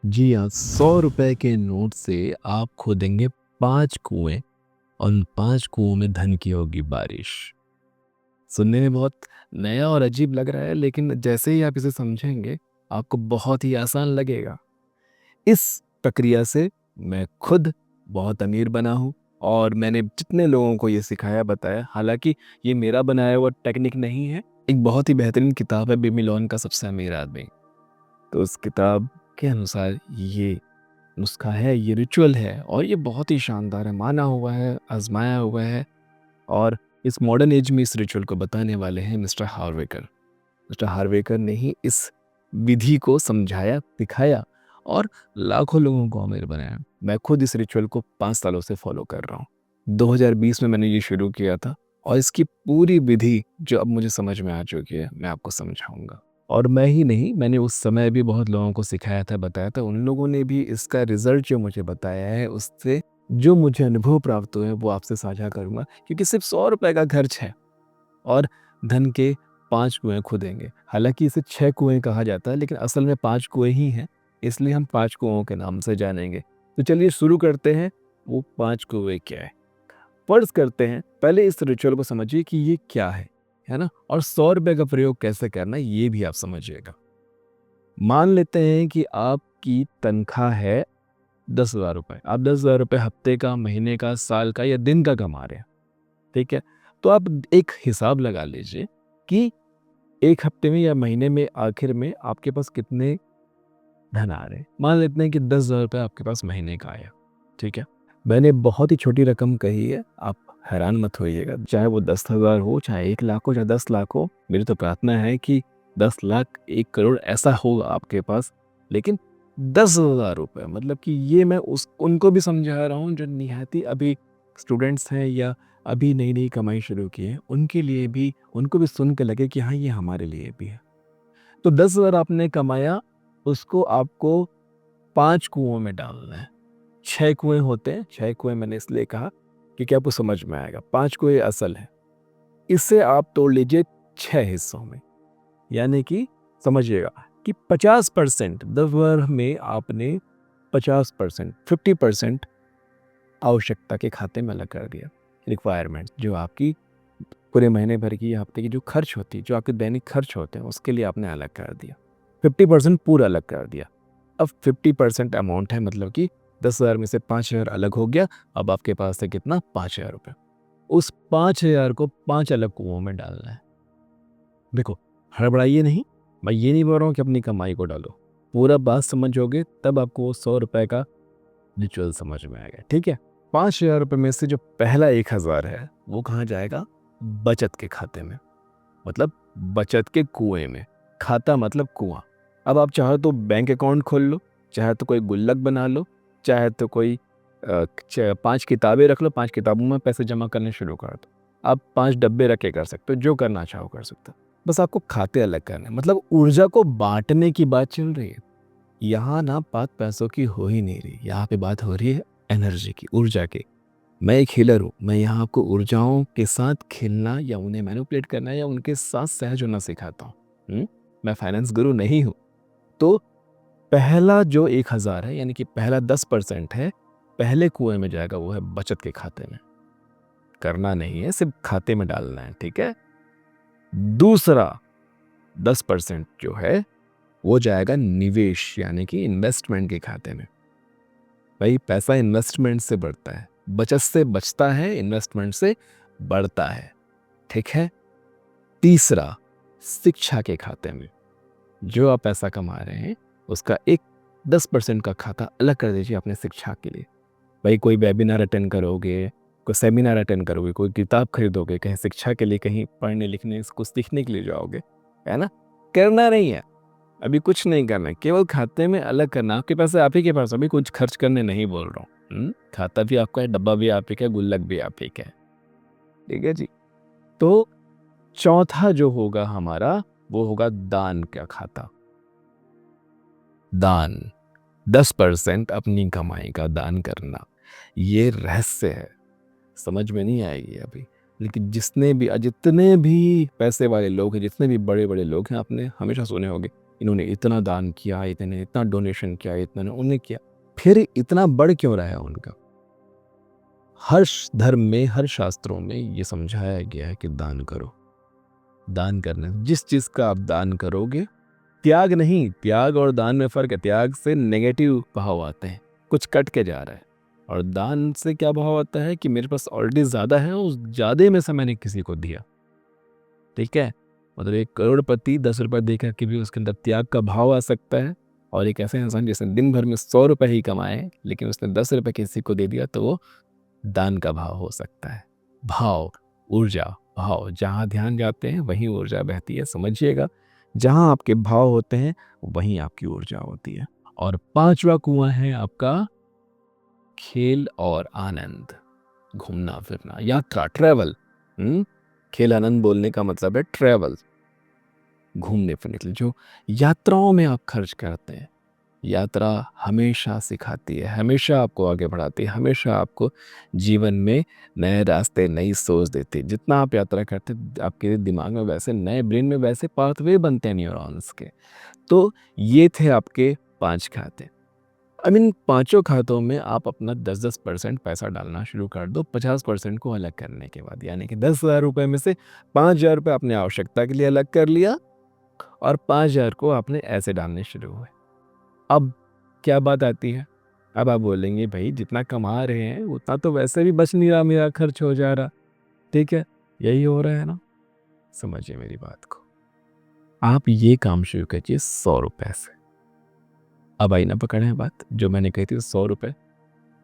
जी हाँ, 100 रुपए के नोट से आप खोदेंगे 5 कुएं और उन 5 कुओं में धन की होगी बारिश। सुनने में बहुत नया और अजीब लग रहा है, लेकिन जैसे ही आप इसे समझेंगे आपको बहुत ही आसान लगेगा। इस प्रक्रिया से मैं खुद बहुत अमीर बना हूँ और मैंने जितने लोगों को ये सिखाया बताया, हालांकि ये मेरा बनाया हुआ टेक्निक नहीं है। एक बहुत ही बेहतरीन किताब है बेबीलोन का सबसे अमीर आदमी। तो उस किताब के अनुसार ये नुस्खा है, ये रिचुअल है और ये बहुत ही शानदार है, माना हुआ है, आजमाया हुआ है। और इस मॉडर्न एज में इस रिचुअल को बताने वाले हैं मिस्टर हार्वेकर। मिस्टर हार्वेकर ने ही इस विधि को समझाया, दिखाया और लाखों लोगों को अमीर बनाया। मैं खुद इस रिचुअल को 5 सालों से फॉलो कर रहा हूँ। 2020 में मैंने ये शुरू किया था और इसकी पूरी विधि जो अब मुझे समझ में आ चुकी है, मैं आपको समझाऊंगा। और मैं ही नहीं, मैंने उस समय भी बहुत लोगों को सिखाया था, बताया था। उन लोगों ने भी इसका रिजल्ट जो मुझे बताया है, उससे जो मुझे अनुभव प्राप्त हुए हैं वो आपसे साझा करूंगा, क्योंकि सिर्फ 100 रुपए का खर्च है और धन के 5 कुएं खुदेंगे। हालांकि इसे 6 कुएं कहा जाता है, लेकिन असल में 5 कुएं ही हैं, इसलिए हम 5 कुओं के नाम से जानेंगे। तो चलिए शुरू करते हैं। वो 5 कुएं क्या है, फर्ज करते हैं। पहले इस रिचुअल को समझिए कि ये क्या है ना। और 100 रुपए का प्रयोग कैसे करना है ये भी आप समझिएगा। मान लेते हैं कि आपकी तनख्वाह है 10,000 रुपए। आप 10,000 रुपए हफ्ते का, महीने का, साल का या दिन का कमा रहे हैं, ठीक है। तो आप एक हिसाब लगा लीजिए कि एक हफ्ते में या महीने में आखिर में आपके पास कितने धन आ रहे हैं। मान लेते हैं कि 10,000 रुपये आपके पास महीने का आया, ठीक है। मैंने बहुत ही छोटी रकम कही है, आप हैरान मत होइएगा। चाहे वो 10,000 हो, चाहे 1 लाख हो, चाहे 10 लाख हो। मेरी तो प्रार्थना है कि 10 लाख, 1 करोड़ ऐसा होगा आपके पास। लेकिन 10,000 रुपये मतलब कि ये मैं उस उनको भी समझा रहा हूँ जो निहायती अभी स्टूडेंट्स हैं या अभी नई नई कमाई शुरू की है। उनके लिए भी, उनको भी सुन के लगे कि हाँ, ये हमारे लिए भी है। तो 10,000 आपने कमाया, उसको आपको 5 कुओं में डालना है। 6 कुएं होते हैं, 6 कुएं मैंने इसलिए कहा क्योंकि आपको समझ में आएगा। 5 कुएं असल है। इसे आप तोड़ लीजिए 6 हिस्सों में, यानी कि समझिएगा कि 50% 10,000 में आपने 50%, 50% आवश्यकता के खाते में अलग कर दिया। रिक्वायरमेंट जो आपकी पूरे महीने भर की या हफ्ते की जो खर्च होती है, जो आपके दैनिक खर्च होते हैं, उसके लिए आपने अलग कर दिया। 50% पूरा अलग कर दिया। अब 50% अमाउंट है, मतलब कि 10,000 में से 5,000 अलग हो गया। अब आपके पास है कितना? 5,000 रुपये। उस 5,000 को 5 अलग कुओं में डालना है। देखो, हड़बड़ाइए नहीं। मैं ये नहीं बोल रहा हूँ कि अपनी कमाई को डालो। पूरा बात समझोगे तब आपको वो 100 रुपये का रिचुअल समझ में आएगा, ठीक है। 5,000 रुपये में से जो पहला 1,000 है वो कहाँ जाएगा? बचत के खाते में, मतलब बचत के कुएं में। खाता मतलब कुआं। अब आप चाहे तो बैंक अकाउंट खोल लो, चाहे तो कोई गुल्लक बना लो, चाहे तो कोई 5 किताबें रख लो, 5 किताबों में पैसे जमा करने शुरू कर दो। आप 5 डब्बे रख के कर सकते हो, जो करना चाहो कर सकते हो। बस आपको खाते अलग करने हैं। मतलब ऊर्जा को बांटने की बात चल रही है यहाँ ना। बात पैसों की हो ही नहीं रही, यहाँ पे बात हो रही है एनर्जी की, ऊर्जा की। मैं एक हीलर हूँ। मैं यहाँ आपको ऊर्जाओं के साथ खेलना या उन्हें मैनिपुलेट करना या उनके साथ सहज होना सिखाता हूँ। मैं फाइनेंस गुरु नहीं हूँ। तो पहला जो 1,000 है, यानी कि पहला 10% है, पहले कुएं में जाएगा, वो है बचत के खाते में। करना नहीं है, सिर्फ खाते में डालना है, ठीक है। दूसरा 10% जो है वो जाएगा निवेश, यानी कि इन्वेस्टमेंट के खाते में। भाई, पैसा इन्वेस्टमेंट से बढ़ता है, बचत से बचता है, इन्वेस्टमेंट से बढ़ता है, ठीक है। तीसरा, शिक्षा के खाते में। जो आप पैसा कमा रहे हैं उसका एक 10% का खाता अलग कर दीजिए अपने शिक्षा के लिए। भाई, कोई वेबिनार अटेंड करोगे, कोई सेमिनार अटेंड करोगे, कोई किताब खरीदोगे, कहीं शिक्षा के लिए, कहीं पढ़ने लिखने कुछ सीखने के लिए जाओगे, है ना। करना नहीं है, अभी कुछ नहीं करना है, केवल खाते में अलग करना। आपके पास है, आप ही के पास, अभी कुछ खर्च करने नहीं बोल रहा हूँ। खाता भी आपका है, डब्बा भी आप ही का है, गुल्लक भी आप ही का है, ठीक है जी। तो चौथा जो होगा हमारा, वो होगा दान का खाता। दान, 10% अपनी कमाई का दान करना। ये रहस्य है, समझ में नहीं आएगी अभी। लेकिन जितने भी पैसे वाले लोग हैं, जितने भी बड़े बड़े लोग हैं, आपने हमेशा सुने होंगे इन्होंने इतना दान किया, इतने इतना डोनेशन किया, इतना उन्हें किया, फिर इतना बढ़ क्यों रहा है उनका? हर धर्म में, हर शास्त्रों में ये समझाया गया है कि दान करो। दान करने, जिस चीज़ का आप दान करोगे, त्याग नहीं, त्याग और दान में फ़र्क है। त्याग से नेगेटिव भाव आते हैं, कुछ कट के जा रहा है, और दान से क्या भाव आता है कि मेरे पास ऑलरेडी ज़्यादा है, उस ज़्यादा में से मैंने किसी को दिया। ठीक है? मतलब एक करोड़पति 10 रुपये देकर के भी उसके अंदर त्याग का भाव आ सकता है, और एक ऐसा इंसान जिसने दिन भर में 100 रुपये ही कमाए लेकिन उसने 10 रुपये किसी को दे दिया, तो वो दान का भाव हो सकता है। भाव, ऊर्जा, भाव, जहाँ ध्यान जाते हैं वहीं ऊर्जा बहती है, समझिएगा। जहाँ आपके भाव होते हैं वहीं आपकी ऊर्जा होती है। और 5वां कुआं है आपका खेल और आनंद, घूमना फिरना, यात्रा, ट्रैवल। खेल आनंद बोलने का मतलब है ट्रैवल, घूमने फिरने के लिए। जो यात्राओं में आप खर्च करते हैं, यात्रा हमेशा सिखाती है, हमेशा आपको आगे बढ़ाती है, हमेशा आपको जीवन में नए रास्ते, नई सोच देती है। जितना आप यात्रा करते हैं, आपके दिमाग में वैसे नए, ब्रेन में वैसे पाथवे बनते हैं न्यूरॉन्स के। तो ये थे आपके 5 खाते। अब इन पाँचों खातों में आप अपना 10-10% पैसा डालना शुरू कर दो, 50% को अलग करने के बाद। यानी कि 10,000 रुपये में से 5,000 रुपये आपने आवश्यकता के लिए अलग कर लिया, और 5,000 को आपने ऐसे डालने शुरू हुए। अब क्या बात आती है? अब आप बोलेंगे, भाई जितना कमा रहे हैं उतना तो वैसे भी बच नहीं रहा, मेरा खर्च हो जा रहा। ठीक है, यही हो रहा है ना? समझिए मेरी बात को। आप ये काम शुरू कीजिए 100 रुपए से। अब आई ना पकड़े हैं बात, जो मैंने कही थी 100 रुपए।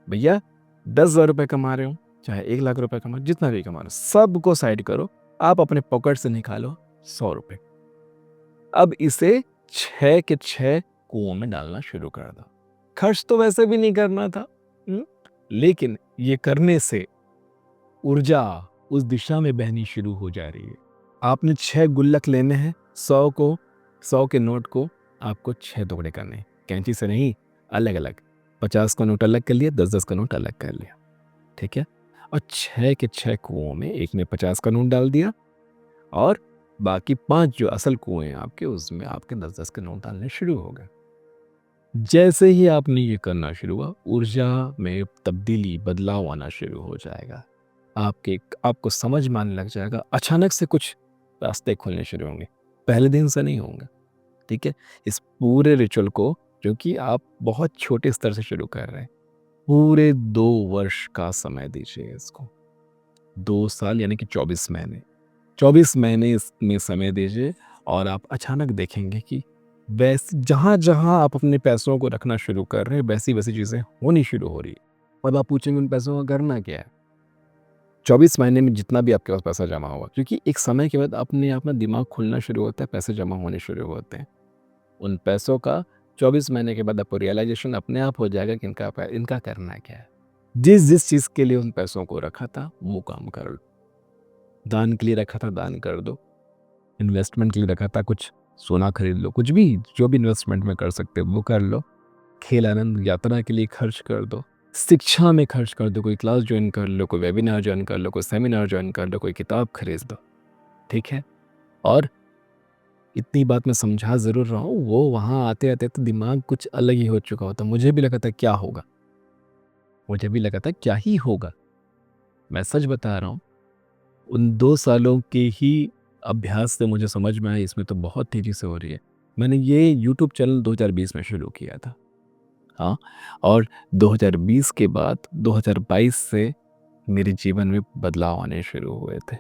भैया 10,000 रुपये कमा रहे हो, चाहे 1,00,000 रुपये कमा, जितना भी कमा रहे हो, सबको साइड करो। आप अपने पॉकेट से निकालो 100 रुपये। अब इसे 6 के 6 कुओं में डालना शुरू कर दो। खर्च तो वैसे भी नहीं करना था, लेकिन ये करने से ऊर्जा उस दिशा में बहनी शुरू हो जा रही है। आपने 6 गुल्लक लेने हैं, 100 के नोट को आपको 6 टुकड़े करने हैं, कैंची से नहीं, अलग अलग। 50 का नोट अलग कर लिया, 10-10 का नोट अलग कर लिया। ठीक है, और 6 के 6 कुओं में एक में 50 का नोट डाल दिया, और बाकी 5 जो असल कुएं हैं आपके, उसमें आपके 10-10 के नोट डालने शुरू हो गए। जैसे ही आपने ये करना शुरू हुआ, ऊर्जा में तब्दीली, बदलाव आना शुरू हो जाएगा। आपको समझ में आने लग जाएगा, अचानक से कुछ रास्ते खुलने शुरू होंगे, पहले दिन से नहीं होंगे। ठीक है, इस पूरे रिचुअल को, जो कि आप बहुत छोटे स्तर से शुरू कर रहे हैं, पूरे 2 वर्ष का समय दीजिए इसको। 2 साल यानी कि 24 महीने, 24 महीने इसमें समय दीजिए, और आप अचानक देखेंगे कि वैसे जहाँ-जहाँ आप अपने पैसों को रखना शुरू कर रहे हैं, वैसी-वैसी चीज़ें होनी शुरू हो रही है। अब आप पूछेंगे, उन पैसों का करना क्या है? 24 महीने में जितना भी आपके पास पैसा जमा हुआ, क्योंकि एक समय के बाद अपने आप ना दिमाग खुलना शुरू होता है, पैसे जमा होने शुरू होते हैं। उन पैसों का 24 महीने के बाद आपको रियलाइज़ेशन अपने आप हो जाएगा कि इनका करना क्या है। जिस चीज़ के लिए उन पैसों को रखा था, वो काम कर लो। दान के लिए रखा था, दान कर दो। इन्वेस्टमेंट के लिए रखा था, कुछ सोना खरीद लो, कुछ भी, जो भी इन्वेस्टमेंट में कर सकते हो वो कर लो। खेल आनंद, यात्रा के लिए खर्च कर दो। शिक्षा में खर्च कर दो, कोई क्लास ज्वाइन कर लो, कोई वेबिनार ज्वाइन कर लो, कोई सेमिनार ज्वाइन कर लो, कोई किताब खरीद दो। ठीक है, और इतनी बात मैं समझा ज़रूर रहा हूँ, वो वहाँ आते-आते तो दिमाग कुछ अलग ही हो चुका होता। मुझे भी लगा था क्या होगा? मुझे भी लगा था क्या ही होगा? मैं सच बता रहा हूँ, उन 2 सालों के ही अभ्यास से मुझे समझ में आया, इसमें तो बहुत तेज़ी से हो रही है। मैंने ये यूट्यूब चैनल 2020 में शुरू किया था। हाँ, और 2020 के बाद 2022 से मेरे जीवन में बदलाव आने शुरू हुए थे,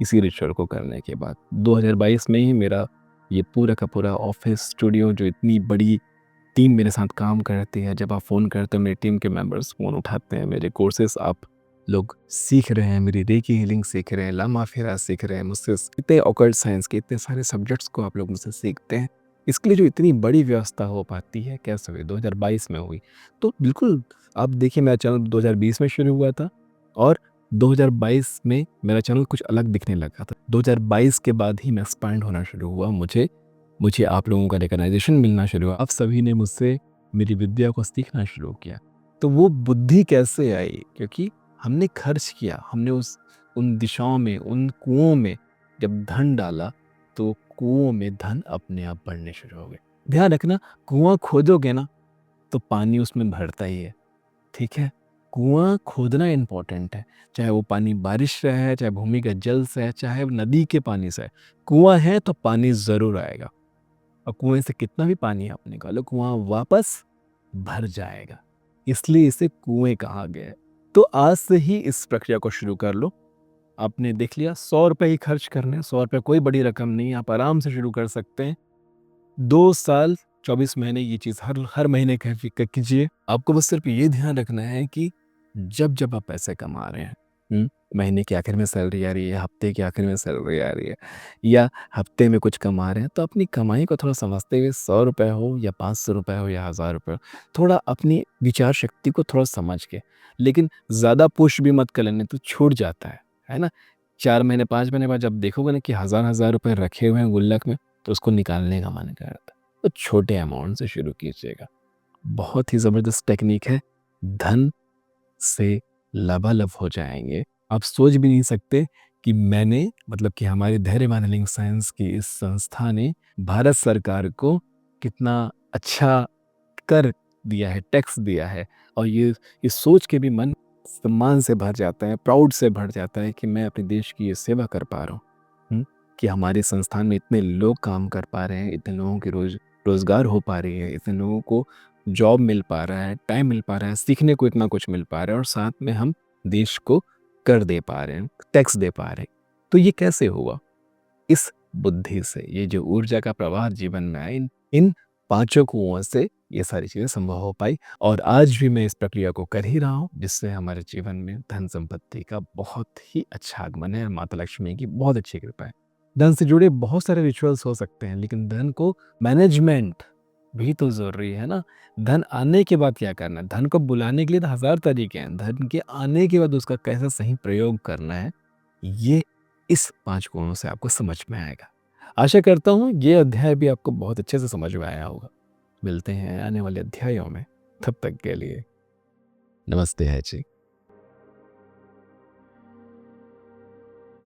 इसी रिचुअल को करने के बाद। 2022 में ही मेरा ये पूरा का पूरा ऑफ़िस, स्टूडियो, जो इतनी बड़ी टीम मेरे साथ काम करती है, जब आप फ़ोन करते हो मेरी टीम के मेंबर्स फ़ोन उठाते हैं, मेरे कोर्सेज़ आप लोग सीख रहे हैं, मेरी रेकी हीलिंग सीख रहे हैं, लामा-फेरा सीख रहे हैं मुझसे, इतने ऑकल्ट साइंस के इतने सारे सब्जेक्ट्स को आप लोग मुझसे सीखते हैं। इसके लिए जो इतनी बड़ी व्यवस्था हो पाती है, कैसे हुई? 2022 में हुई। तो बिल्कुल, आप देखिए, मेरा चैनल 2020 में शुरू हुआ था, और 2022 में मेरा चैनल कुछ अलग दिखने लगा था। 2022 के बाद ही मैं एक्सपैंड होना शुरू हुआ, मुझे आप लोगों का रिकॉग्नाइजेशन मिलना शुरू हुआ। आप सभी ने मुझसे मेरी विद्या को सीखना शुरू किया। तो वो बुद्धि कैसे आई? क्योंकि हमने खर्च किया, हमने उन दिशाओं में, उन कुओं में जब धन डाला, तो कुओं में धन अपने आप बढ़ने शुरू हो गए। ध्यान रखना, कुआं खोदोगे ना तो पानी उसमें भरता ही है, ठीक है? कुआं खोदना इंपॉर्टेंट है, चाहे वो पानी बारिश से है, चाहे भूमिगत जल से है, चाहे नदी के पानी से है। कुआं है तो पानी ज़रूर आएगा, और कुएं से कितना भी पानी आप निकालो, कुआं वापस भर जाएगा। इसलिए इसे कुएं कहा गया है। तो आज से ही इस प्रक्रिया को शुरू कर लो। आपने देख लिया, 100 रुपए ही खर्च करने हैं, 100 रुपए कोई बड़ी रकम नहीं है, आप आराम से शुरू कर सकते हैं। 2 साल 24 महीने ये चीज़ हर हर महीने कीजिए। आपको बस सिर्फ ये ध्यान रखना है कि जब आप पैसे कमा रहे हैं, महीने के आखिर में सैलरी आ रही है, हफ्ते के आखिर में सैलरी आ रही है, या हफ्ते में कुछ कमा रहे हैं, तो अपनी कमाई को थोड़ा समझते हुए, 100 रुपए हो या 500 रुपए हो या 1000 रुपए हो, थोड़ा अपनी विचार शक्ति को थोड़ा समझ के, लेकिन ज़्यादा पुश भी मत कर लेने तो छूट जाता है ना? 4 महीने 5 महीने बाद जब देखोगे ना कि हज़ार रुपए रखे हुए हैं गुल्लक में, तो उसको निकालने का मन कर रहा था। तो छोटे अमाउंट से शुरू कीजिएगा। बहुत ही ज़बरदस्त टेक्निक है, धन से लबालब हो जाएँगे। आप सोच भी नहीं सकते कि मैंने, मतलब कि हमारे धैर्यवान लिंक साइंस की इस संस्था ने भारत सरकार को कितना अच्छा कर दिया है, टैक्स दिया है, और ये सोच के भी मन सम्मान से भर जाता है, प्राउड से भर जाता है कि मैं अपने देश की ये सेवा कर पा रहा हूँ। कि हमारे संस्थान में इतने लोग काम कर पा रहे हैं, इतने लोगों की रोज़गार हो पा रही है, इतने लोगों को जॉब मिल पा रहा है, टाइम मिल पा रहा है, सीखने को इतना कुछ मिल पा रहा है, और साथ में हम देश को कर दे पा रहे हैं, टैक्स दे पा रहे हैं। तो ये कैसे हुआ? इस बुद्धि से, ये जो ऊर्जा का प्रवाह जीवन में आया, इन इन पांचों कुओं से ये सारी चीज़ें संभव हो पाई, और आज भी मैं इस प्रक्रिया को कर ही रहा हूँ, जिससे हमारे जीवन में धन संपत्ति का बहुत ही अच्छा आगमन है। माता लक्ष्मी की बहुत अच्छी कृपा है। धन से जुड़े बहुत सारे रिचुअल्स हो सकते हैं, लेकिन धन को मैनेजमेंट भी तो ज़रूरी है ना। धन आने के बाद क्या करना है? धन को बुलाने के लिए तो हज़ार तरीके हैं, धन के आने के बाद उसका कैसा सही प्रयोग करना है, ये इस 5 गुणों से आपको समझ में आएगा। आशा करता हूँ ये अध्याय भी आपको बहुत अच्छे से समझ में आया होगा। मिलते हैं आने वाले अध्यायों में, तब तक के लिए नमस्ते है जी।